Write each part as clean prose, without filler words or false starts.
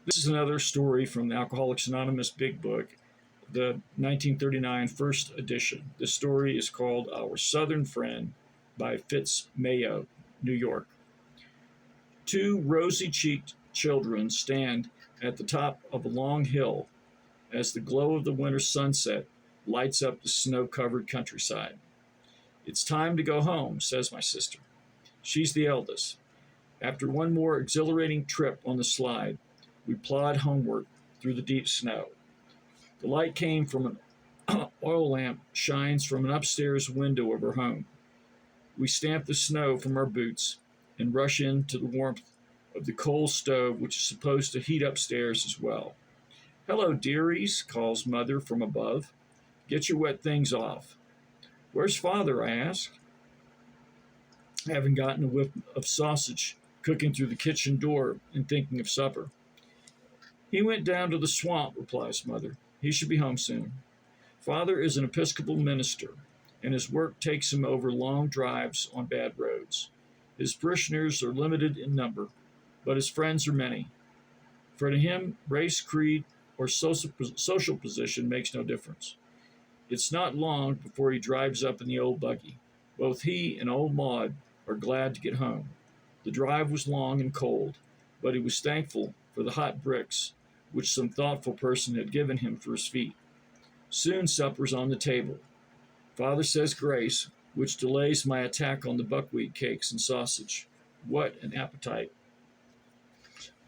This is another story from the Alcoholics Anonymous Big Book, the 1939 first edition. The story is called Our Southern Friend by Fitz Mayo, New York. Two rosy-cheeked children stand at the top of a long hill as the glow of the winter sunset lights up the snow-covered countryside. "It's time to go home," says my sister. She's the eldest. After one more exhilarating trip on the slide, we plod homeward through the deep snow. The light came from an oil lamp shines from an upstairs window of her home. We stamp the snow from our boots and rush into the warmth of the coal stove, which is supposed to heat upstairs as well. "Hello, dearies," calls Mother from above. "Get your wet things off." "Where's Father?" I ask, having gotten a whiff of sausage cooking through the kitchen door and thinking of supper. "He went down to the swamp," replies Mother. "He should be home soon." Father is an Episcopal minister, and his work takes him over long drives on bad roads. His parishioners are limited in number, but his friends are many. For to him, race, creed, or social position makes no difference. It's not long before he drives up in the old buggy. Both he and old Maud are glad to get home. The drive was long and cold, but he was thankful for the hot bricks which some thoughtful person had given him for his feet. Soon supper's on the table. Father says grace, which delays my attack on the buckwheat cakes and sausage. What an appetite.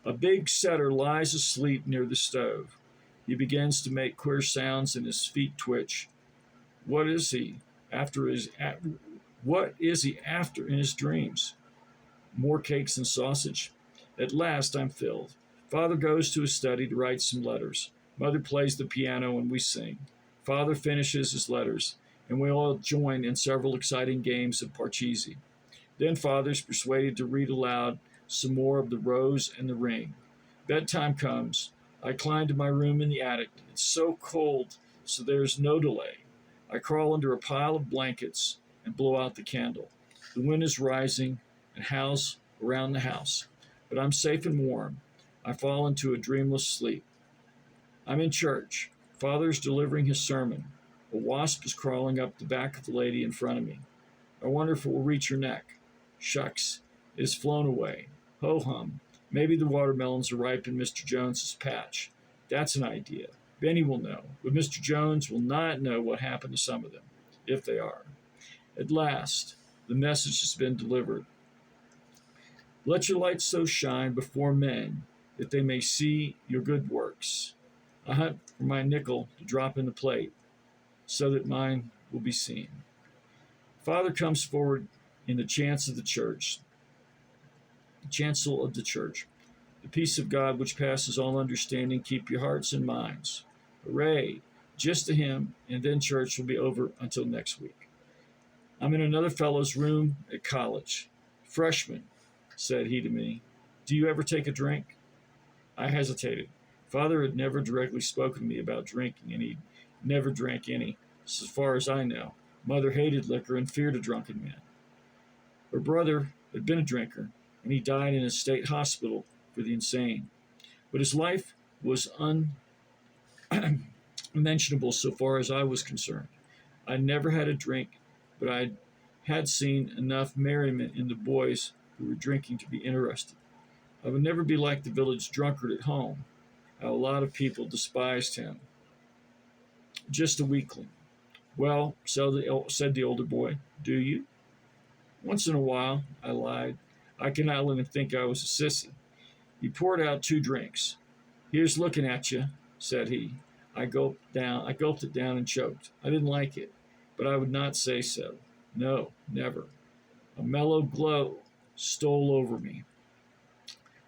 A big setter lies asleep near the stove. He begins to make queer sounds and his feet twitch. What is he after in his dreams? More cakes and sausage? At last I'm filled. Father goes to his study to write some letters. Mother plays the piano and we sing. Father finishes his letters, and we all join in several exciting games of Parcheesi. Then Father's persuaded to read aloud some more of The Rose and the Ring. Bedtime comes. I climb to my room in the attic. It's so cold, so there's no delay. I crawl under a pile of blankets and blow out the candle. The wind is rising and howls around the house, but I'm safe and warm. I fall into a dreamless sleep. I'm in church. Father's delivering his sermon. A wasp is crawling up the back of the lady in front of me. I wonder if it will reach her neck. Shucks, it has flown away. Ho-hum. Maybe the watermelons are ripe in Mr. Jones's patch. That's an idea. Benny will know, but Mr. Jones will not know what happened to some of them, if they are. At last, the message has been delivered. Let your light so shine before men that they may see your good works. I hunt for my nickel to drop in the plate, so that mine will be seen. Father comes forward in the chancel of the church. The peace of God which passes all understanding, keep your hearts and minds. Hooray! Just a hymn, and then church will be over until next week. I'm in another fellow's room at college. "Freshman," said he to me, "do you ever take a drink?" I hesitated. Father had never directly spoken to me about drinking, and he never drank any, as far as I know. Mother hated liquor and feared a drunken man. Her brother had been a drinker, and he died in a state hospital for the insane. But his life was unmentionable so far as I was concerned. I never had a drink, but I had seen enough merriment in the boys who were drinking to be interested. I would never be like the village drunkard at home. How a lot of people despised him. Just a weakling. "Well," said the older boy, "do you?" "Once in a while," I lied. I cannot let him think I was a sissy. He poured out 2 drinks. "Here's looking at you," said he. I gulped it down and choked. I didn't like it, but I would not say so. No, never. A mellow glow stole over me.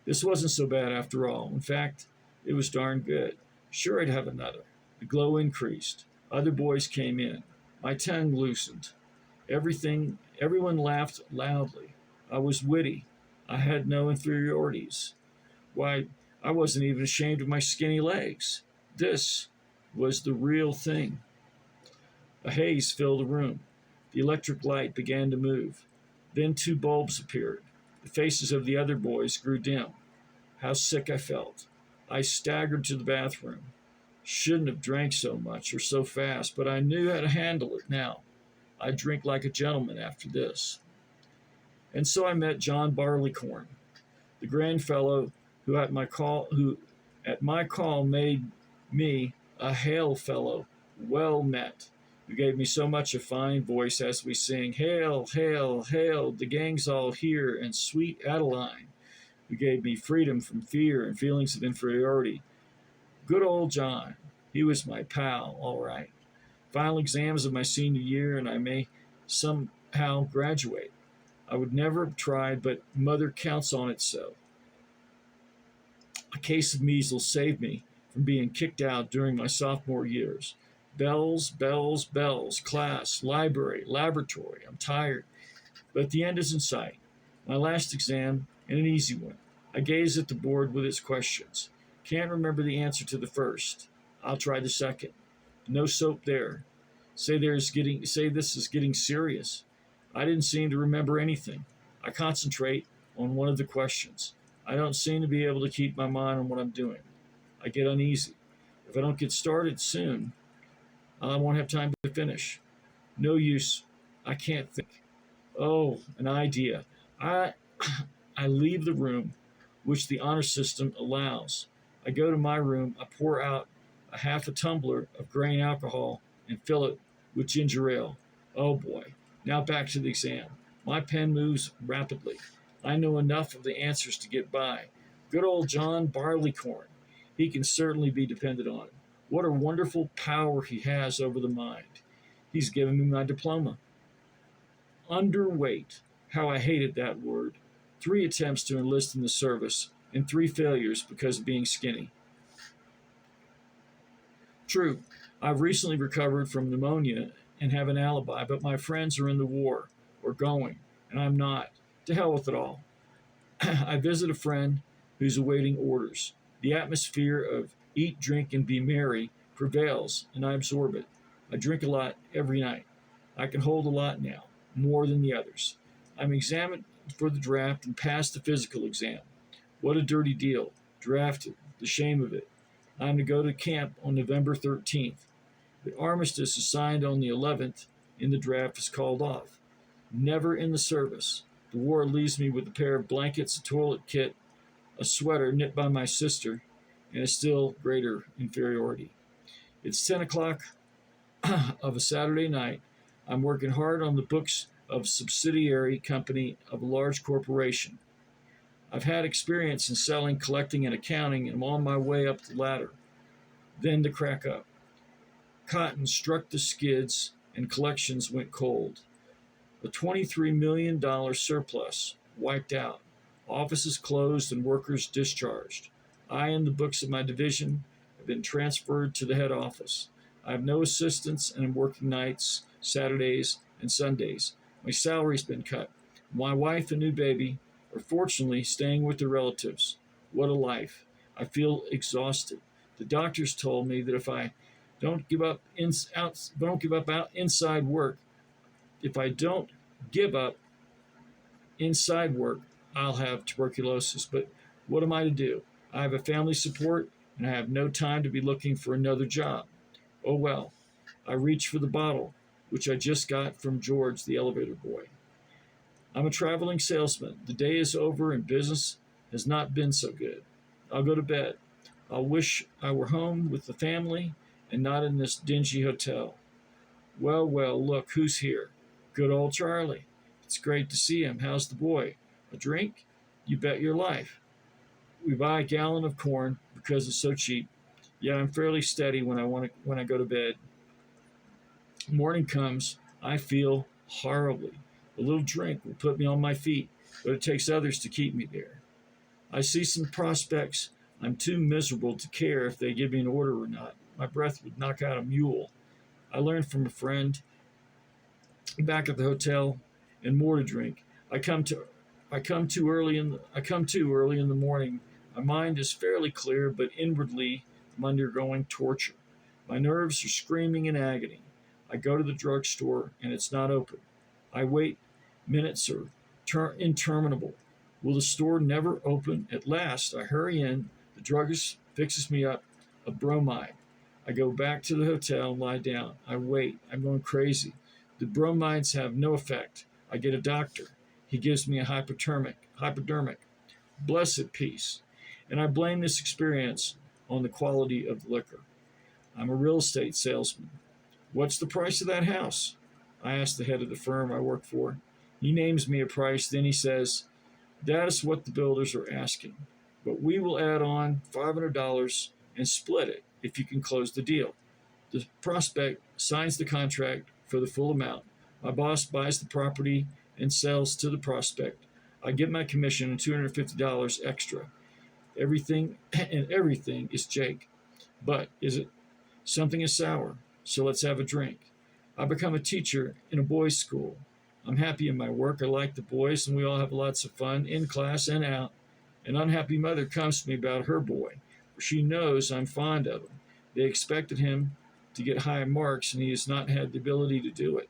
This wasn't so bad after all. In fact, it was darn good. Sure, I'd have another. The glow increased. Other boys came in. My tongue loosened. Everyone laughed loudly. I was witty. I had no inferiorities. Why, I wasn't even ashamed of my skinny legs. This was the real thing. A haze filled the room. The electric light began to move. Then 2 bulbs appeared. The faces of the other boys grew dim. How sick I felt. I staggered to the bathroom. Shouldn't have drank so much or so fast, but I knew how to handle it now. I drink like a gentleman after this. And so I met John Barleycorn, the grand fellow who at my call made me a hail fellow, well met, who gave me so much a fine voice as we sing, Hail, hail, hail, the gang's all here, and sweet Adeline, who gave me freedom from fear and feelings of inferiority. Good old John, he was my pal, all right. Final exams of my senior year, and I may somehow graduate. I would never have tried, but mother counts on it so. A case of measles saved me from being kicked out during my sophomore years. Bells, bells, bells, class, library, laboratory. I'm tired, but the end is in sight. My last exam, and an easy one. I gaze at the board with its questions. Can't remember the answer to the first. I'll try the second. No soap there. Say this is getting serious. I didn't seem to remember anything. I concentrate on one of the questions. I don't seem to be able to keep my mind on what I'm doing. I get uneasy. If I don't get started soon, I won't have time to finish. No use. I can't think. Oh, an idea. I I leave the room, which the honor system allows. I go to my room. I pour out a half a tumbler of grain alcohol and fill it with ginger ale. Oh boy. Now back to the exam. My pen moves rapidly. I know enough of the answers to get by. Good old John Barleycorn. He can certainly be depended on. What a wonderful power he has over the mind. He's given me my diploma. Underweight. How I hated that word. 3 attempts to enlist in the service, and 3 failures because of being skinny. True, I've recently recovered from pneumonia and have an alibi, but my friends are in the war, or going, and I'm not. To hell with it all. I visit a friend who's awaiting orders. The atmosphere of eat, drink, and be merry prevails, and I absorb it. I drink a lot every night. I can hold a lot now, more than the others. I'm examined for the draft and passed the physical exam. What a dirty deal. Drafted. The shame of it. I'm to go to camp on November 13th. The armistice assigned on the 11th in the draft is called off. Never in the service. The war leaves me with a pair of blankets, a toilet kit, a sweater knit by my sister, and a still greater inferiority. It's 10 o'clock of a Saturday night. I'm working hard on the books of a subsidiary company of a large corporation. I've had experience in selling, collecting, and accounting, and I'm on my way up the ladder. Then to crack up. Cotton struck the skids, and collections went cold. A $23 million surplus wiped out. Offices closed and workers discharged. I and the books of my division have been transferred to the head office. I have no assistants and am working nights, Saturdays, and Sundays. My salary's been cut. My wife and new baby are fortunately staying with their relatives. What a life. I feel exhausted. The doctors told me that if I don't give up inside work, if I don't give up inside work, I'll have tuberculosis. But what am I to do? I have a family support, and I have no time to be looking for another job. Oh well. I reach for the bottle, which I just got from George, the elevator boy. I'm a traveling salesman. The day is over, and business has not been so good. I'll go to bed. I'll wish I were home with the family and not in this dingy hotel. Well, well, look, who's here? Good old Charlie. It's great to see him. How's the boy? A drink? You bet your life. We buy a gallon of corn because it's so cheap. Yet I'm fairly steady when I go to bed. Morning comes. I feel horribly. A little drink will put me on my feet, but it takes others to keep me there. I see some prospects. I'm too miserable to care if they give me an order or not. My breath would knock out a mule. I learned from a friend back at the hotel, and more to drink. I come too early in the morning. My mind is fairly clear, but inwardly I'm undergoing torture. My nerves are screaming in agony. I go to the drugstore and it's not open. I wait. Minutes are interminable. Will the store never open? At last, I hurry in. The druggist fixes me up a bromide. I go back to the hotel and lie down. I wait. I'm going crazy. The bromides have no effect. I get a doctor. He gives me a hypodermic. Blessed peace. And I blame this experience on the quality of the liquor. I'm a real estate salesman. What's the price of that house? I ask the head of the firm I work for. He names me a price, then he says, that is what the builders are asking. But we will add on $500 and split it if you can close the deal. The prospect signs the contract for the full amount. My boss buys the property and sells to the prospect. I get my commission and $250 extra. Everything is Jake. But is it something is sour? So let's have a drink. I become a teacher in a boys' school. I'm happy in my work. I like the boys, and we all have lots of fun in class and out. An unhappy mother comes to me about her boy. She knows I'm fond of him. They expected him to get high marks, and he has not had the ability to do it.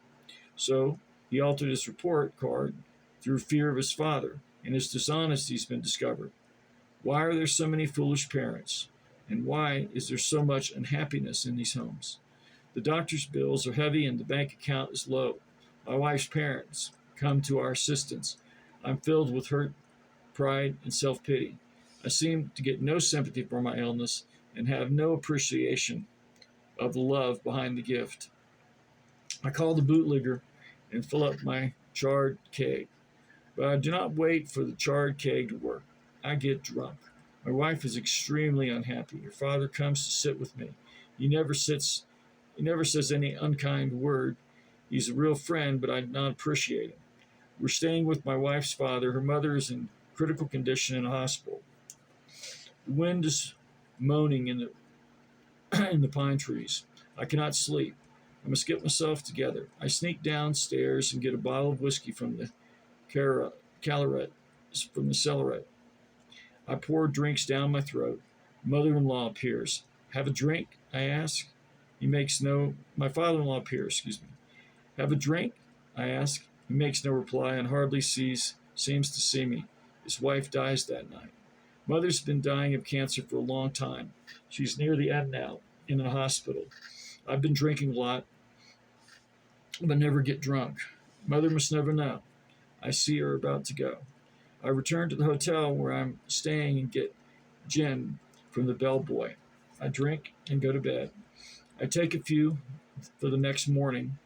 So he altered his report card through fear of his father, and his dishonesty has been discovered. Why are there so many foolish parents? And why is there so much unhappiness in these homes? The doctor's bills are heavy and the bank account is low. My wife's parents come to our assistance. I'm filled with hurt, pride, and self-pity. I seem to get no sympathy for my illness and have no appreciation of the love behind the gift. I call the bootlegger and fill up my charred keg. But I do not wait for the charred keg to work. I get drunk. My wife is extremely unhappy. Her father comes to sit with me. He never says any unkind word. He's a real friend, but I do not appreciate him. We're staying with my wife's father. Her mother is in critical condition in a hospital. The wind is moaning in the pine trees. I cannot sleep. I must get myself together. I sneak downstairs and get a bottle of whiskey from the cellaret. I pour drinks down my throat. Mother-in-law appears. Have a drink? I ask. My father-in-law appears, Have a drink? I ask. He makes no reply and hardly seems to see me. His wife dies that night. Mother's been dying of cancer for a long time. She's near the end now, in a hospital. I've been drinking a lot, but never get drunk. Mother must never know. I see her about to go. I return to the hotel where I'm staying and get gin from the bellboy. I drink and go to bed. I take a few for the next morning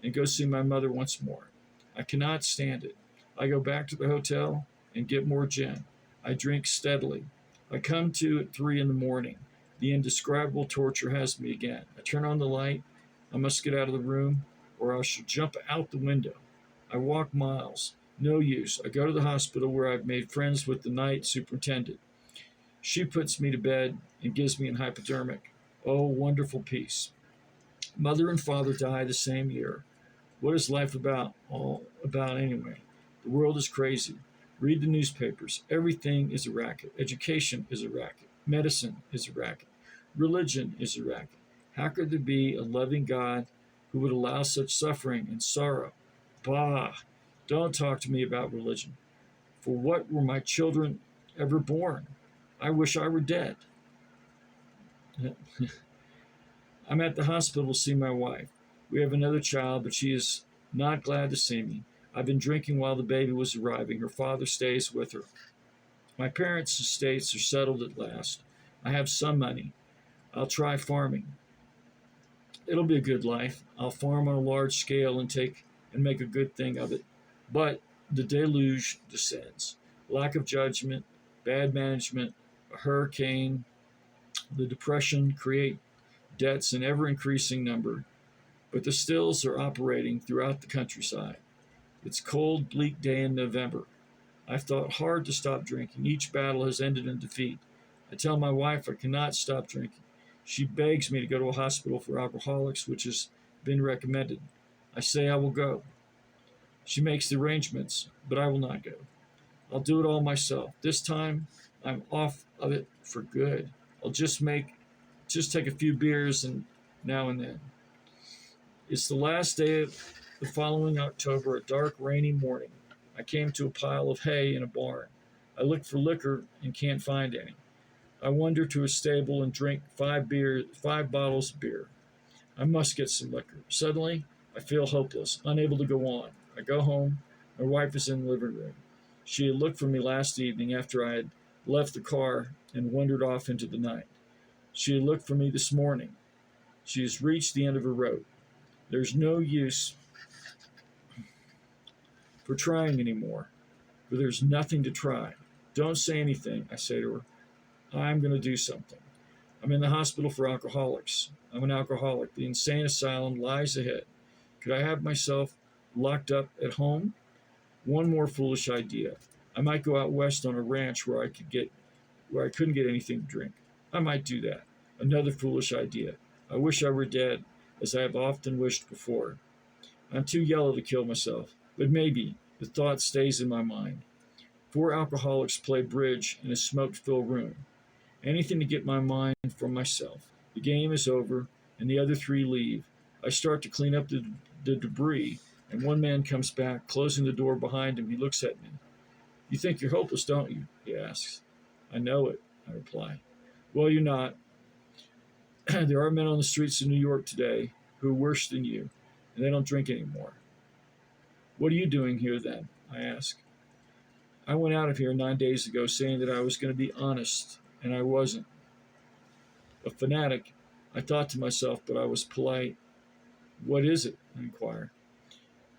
and go see my mother once more. I cannot stand it. I go back to the hotel and get more gin. I drink steadily. I come to at 3 a.m. The indescribable torture has me again. I turn on the light. I must get out of the room or I shall jump out the window. I walk miles. No use. I go to the hospital where I've made friends with the night superintendent. She puts me to bed and gives me an hypodermic. Oh, wonderful peace. Mother and father die the same year. What is life all about anyway? The world is crazy. Read the newspapers. Everything is a racket. Education is a racket. Medicine is a racket. Religion is a racket. How could there be a loving God who would allow such suffering and sorrow? Bah! Don't talk to me about religion. For what were my children ever born? I wish I were dead. I'm at the hospital to see my wife. We have another child, but she is not glad to see me. I've been drinking while the baby was arriving. Her father stays with her. My parents' estates are settled at last. I have some money. I'll try farming. It'll be a good life. I'll farm on a large scale and make a good thing of it. But the deluge descends. Lack of judgment, bad management, a hurricane, the depression create debts in ever-increasing number. But the stills are operating throughout the countryside. It's a cold, bleak day in November. I've thought hard to stop drinking. Each battle has ended in defeat. I tell my wife I cannot stop drinking. She begs me to go to a hospital for alcoholics, which has been recommended. I say I will go. She makes the arrangements, but I will not go. I'll do it all myself. This time, I'm off of it for good. I'll just take a few beers and now and then. It's the last day of the following October, a dark, rainy morning. I came to a pile of hay in a barn. I look for liquor and can't find any. I wander to a stable and drink 5 bottles of beer. I must get some liquor. Suddenly, I feel hopeless, unable to go on. I go home. My wife is in the living room. She had looked for me last evening after I had left the car and wandered off into the night. She had looked for me this morning. She has reached the end of her rope. There's no use for trying anymore, for there's nothing to try. Don't say anything, I say to her. I'm going to do something. I'm in the hospital for alcoholics. I'm an alcoholic. The insane asylum lies ahead. Could I have myself locked up at home? One more foolish idea. I might go out west on a ranch where I couldn't get anything to drink. I might do that. Another foolish idea. I wish I were dead, as I have often wished before. I'm too yellow to kill myself, but maybe the thought stays in my mind. 4 alcoholics play bridge in a smoke-filled room. Anything to get my mind from myself. The game is over, and the other 3 leave. I start to clean up the debris, and one man comes back, closing the door behind him. He looks at me. You think you're hopeless, don't you? He asks. I know it, I reply. Well, you're not. There are men on the streets of New York today who are worse than you, and they don't drink anymore. What are you doing here then? I ask. I went out of here 9 days ago saying that I was going to be honest, and I wasn't. A fanatic, I thought to myself, but I was polite. What is it? I inquire.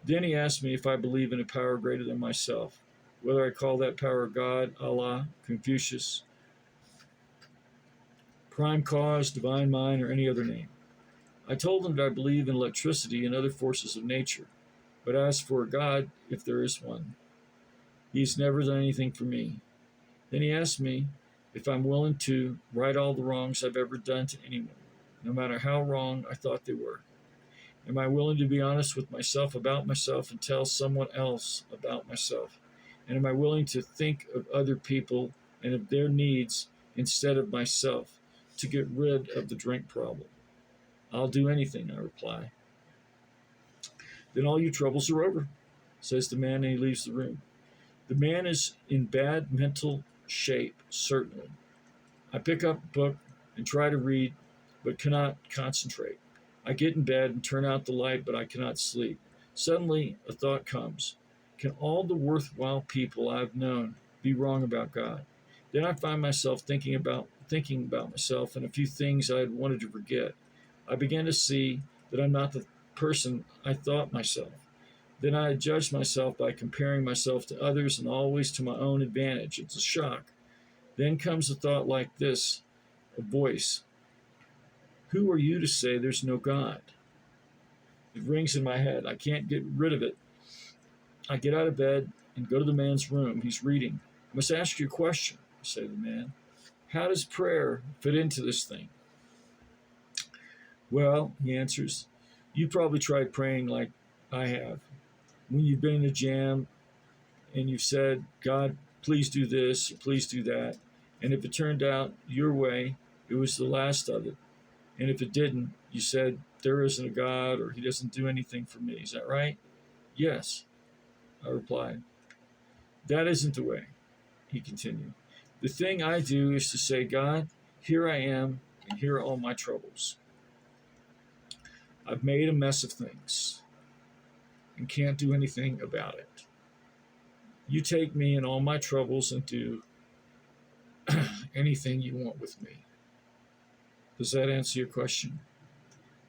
Then he asked me if I believe in a power greater than myself, whether I call that power God, Allah, Confucius, prime cause, divine mind, or any other name. I told him that I believe in electricity and other forces of nature, but as for God, if there is one, he's never done anything for me. Then he asked me if I'm willing to right all the wrongs I've ever done to anyone, no matter how wrong I thought they were. Am I willing to be honest with myself about myself and tell someone else about myself? And am I willing to think of other people and of their needs instead of myself to get rid of the drink problem? I'll do anything, I reply. Then all your troubles are over, says the man, and he leaves the room. The man is in bad mental shape, certainly. I pick up a book and try to read, but cannot concentrate. I get in bed and turn out the light, but I cannot sleep. Suddenly, a thought comes. Can all the worthwhile people I've known be wrong about God? Then I find myself thinking about myself and a few things I had wanted to forget. I begin to see that I'm not the person I thought myself. Then I judge myself by comparing myself to others and always to my own advantage. It's a shock. Then comes a thought like this, a voice. Who are you to say there's no God? It rings in my head. I can't get rid of it. I get out of bed and go to the man's room. He's reading. I must ask you a question, I say to the man. How does prayer fit into this thing? Well, he answers, you probably tried praying like I have. When you've been in a jam and you've said, God, please do this, or please do that. And if it turned out your way, it was the last of it. And if it didn't, you said, there isn't a God, or he doesn't do anything for me. Is that right? Yes, I replied. That isn't the way, he continued. The thing I do is to say, God, here I am, and here are all my troubles. I've made a mess of things and can't do anything about it. You take me and all my troubles and do anything you want with me. Does that answer your question?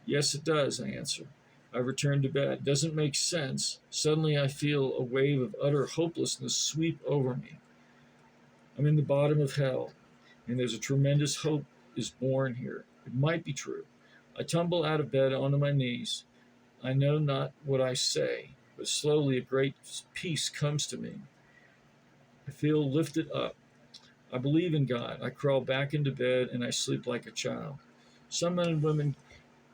Yes, it does, I answer. I return to bed. Doesn't make sense. Suddenly I feel a wave of utter hopelessness sweep over me. I'm in the bottom of hell, and there's a tremendous hope is born here. It might be true. I tumble out of bed onto my knees. I know not what I say, but slowly a great peace comes to me. I feel lifted up. I believe in God. I crawl back into bed and I sleep like a child. Some men and women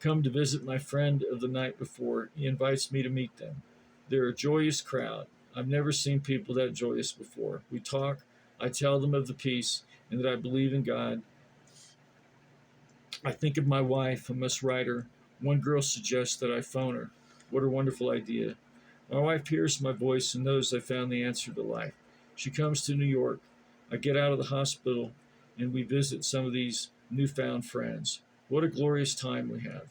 come to visit my friend of the night before. He invites me to meet them. They're a joyous crowd. I've never seen people that joyous before. We talk. I tell them of the peace and that I believe in God. I think of my wife. I must write her. One girl suggests that I phone her. What a wonderful idea. My wife hears my voice and knows I found the answer to life. She comes to New York. I get out of the hospital and we visit some of these newfound friends. What a glorious time we have.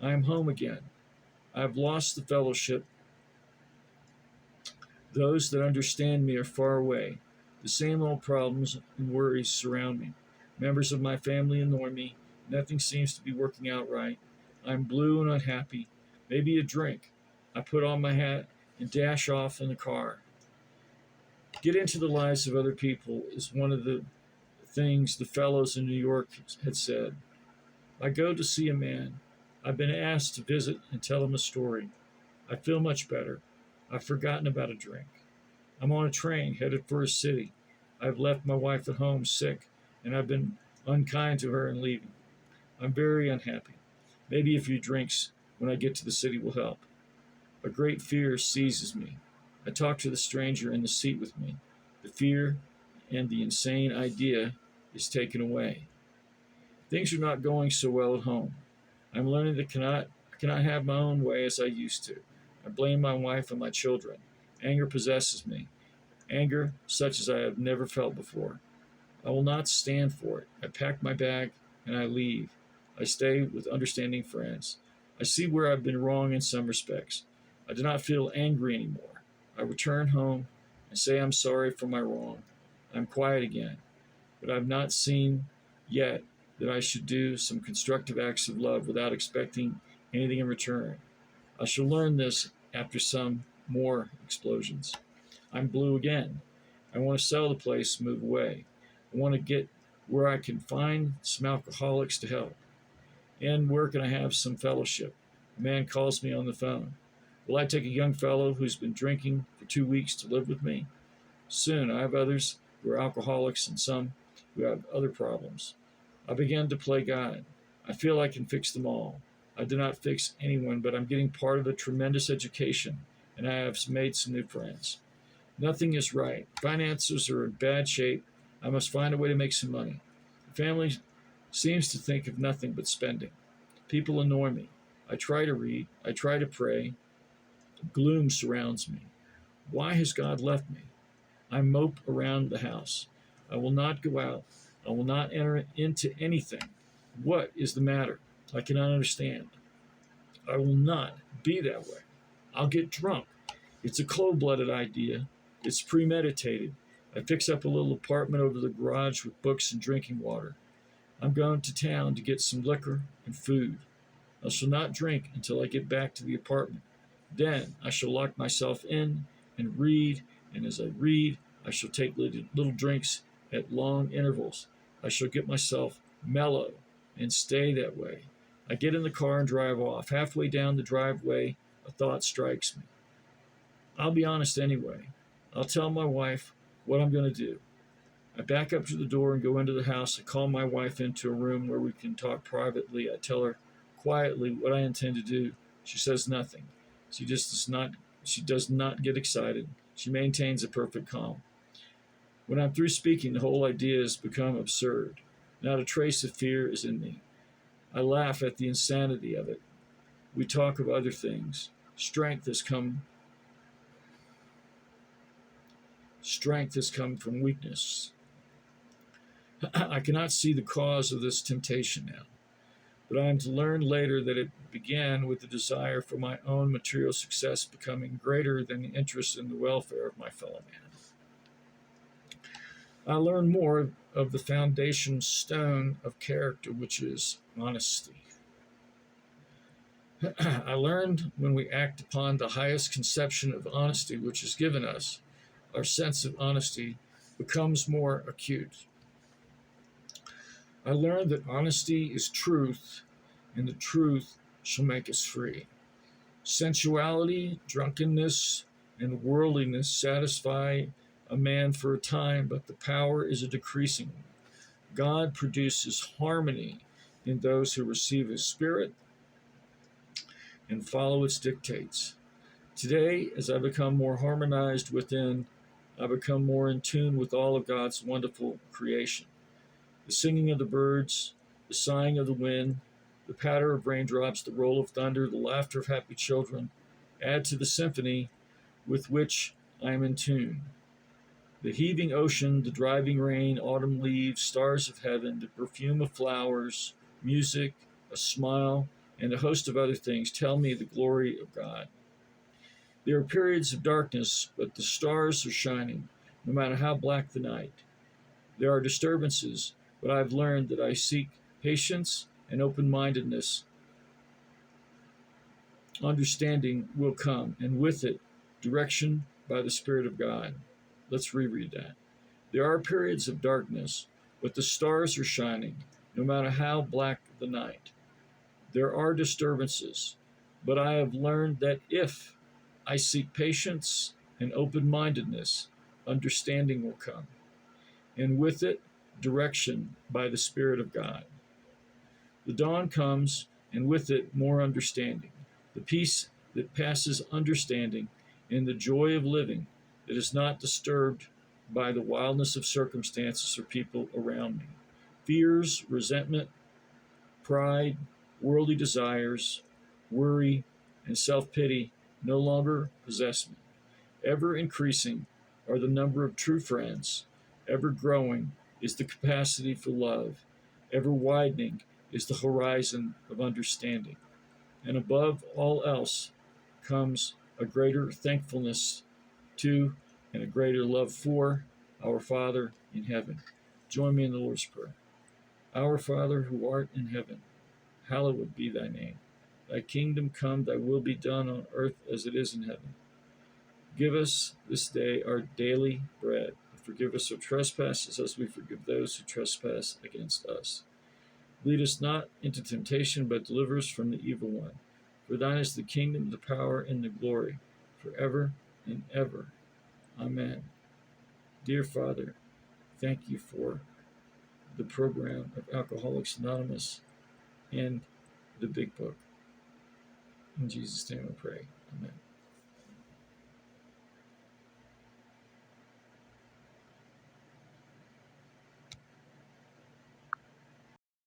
I am home again. I have lost the fellowship. Those that understand me are far away. The same old problems and worries surround me. Members of my family annoy me. Nothing seems to be working out right. I'm blue and unhappy. Maybe a drink. I put on my hat and dash off in the car. Get into the lives of other people is one of the things the fellows in New York had said. I go to see a man. I've been asked to visit and tell him a story. I feel much better. I've forgotten about a drink. I'm on a train headed for a city. I've left my wife at home sick, and I've been unkind to her in leaving. I'm very unhappy. Maybe a few drinks when I get to the city will help. A great fear seizes me. I talk to the stranger in the seat with me. The fear and the insane idea is taken away. Things are not going so well at home. I'm learning that I cannot have my own way as I used to. I blame my wife and my children. Anger possesses me. Anger such as I have never felt before. I will not stand for it. I pack my bag and I leave. I stay with understanding friends. I see where I've been wrong in some respects. I do not feel angry anymore. I return home and say I'm sorry for my wrong. I'm quiet again, but I've not seen yet that I should do some constructive acts of love without expecting anything in return. I shall learn this after some more explosions. I'm blue again. I want to sell the place, move away. I want to get where I can find some alcoholics to help. And where can I have some fellowship? A man calls me on the phone. Will I take a young fellow who's been drinking for 2 weeks to live with me? Soon I have others who are alcoholics and some who have other problems. I began to play God. I feel I can fix them all. I do not fix anyone, but I'm getting part of a tremendous education, and I have made some new friends. Nothing is right. Finances are in bad shape. I must find a way to make some money. The family seems to think of nothing but spending. People annoy me. I try to read. I try to pray. Gloom surrounds me. Why has God left me? I mope around the house. I will not go out. I will not enter into anything. What is the matter? I cannot understand. I will not be that way. I'll get drunk. It's a cold-blooded idea. It's premeditated. I fix up a little apartment over the garage with books and drinking water. I'm going to town to get some liquor and food. I shall not drink until I get back to the apartment. Then I shall lock myself in and read, and as I read, I shall take little drinks at long intervals. I shall get myself mellow and stay that way. I get in the car and drive off. Halfway down the driveway, a thought strikes me. I'll be honest anyway. I'll tell my wife what I'm going to do. I back up to the door and go into the house. I call my wife into a room where we can talk privately. I tell her quietly what I intend to do. She says nothing. She does not get excited. She maintains a perfect calm. When I'm through speaking, the whole idea has become absurd. Not a trace of fear is in me. I laugh at the insanity of it. We talk of other things. Strength has come from weakness. I cannot see the cause of this temptation now, but I am to learn later that it began with the desire for my own material success becoming greater than the interest in the welfare of my fellow man. I learn more of the foundation stone of character, which is honesty. I learned when we act upon the highest conception of honesty which is given us, our sense of honesty becomes more acute. I learned that honesty is truth, and the truth shall make us free. Sensuality, drunkenness, and worldliness satisfy a man for a time, but the power is a decreasing one. God produces harmony in those who receive his Spirit and follow its dictates. Today, as I become more harmonized within, I become more in tune with all of God's wonderful creation. The singing of the birds, the sighing of the wind, the patter of raindrops, the roll of thunder, the laughter of happy children add to the symphony with which I am in tune. The heaving ocean, the driving rain, autumn leaves, stars of heaven, the perfume of flowers, music, a smile, and a host of other things tell me the glory of God. There are periods of darkness, but the stars are shining, no matter how black the night. There are disturbances, but I've learned that I seek patience and open mindedness. Understanding will come, and with it, direction by the Spirit of God. Let's reread that. There are periods of darkness, but the stars are shining, no matter how black the night. There are disturbances, but I have learned that if I seek patience and open mindedness, understanding will come, and with it, direction by the Spirit of God. The dawn comes, and with it, more understanding, the peace that passes understanding, and the joy of living that is not disturbed by the wildness of circumstances or people around me. Fears, resentment, pride, worldly desires, worry, and self pity no longer possess me. Ever increasing are the number of true friends, ever growing is the capacity for love, ever widening is the horizon of understanding. And above all else comes a greater thankfulness to and a greater love for our Father in heaven. Join me in the Lord's Prayer. Our Father who art in heaven, hallowed be thy name. Thy kingdom come, thy will be done on earth as it is in heaven. Give us this day our daily bread. Forgive us our trespasses as we forgive those who trespass against us. Lead us not into temptation, but deliver us from the evil one. For thine is the kingdom, the power, and the glory, forever and ever. Amen. Dear Father, thank you for the program of Alcoholics Anonymous and the Big Book. In Jesus' name I pray. Amen.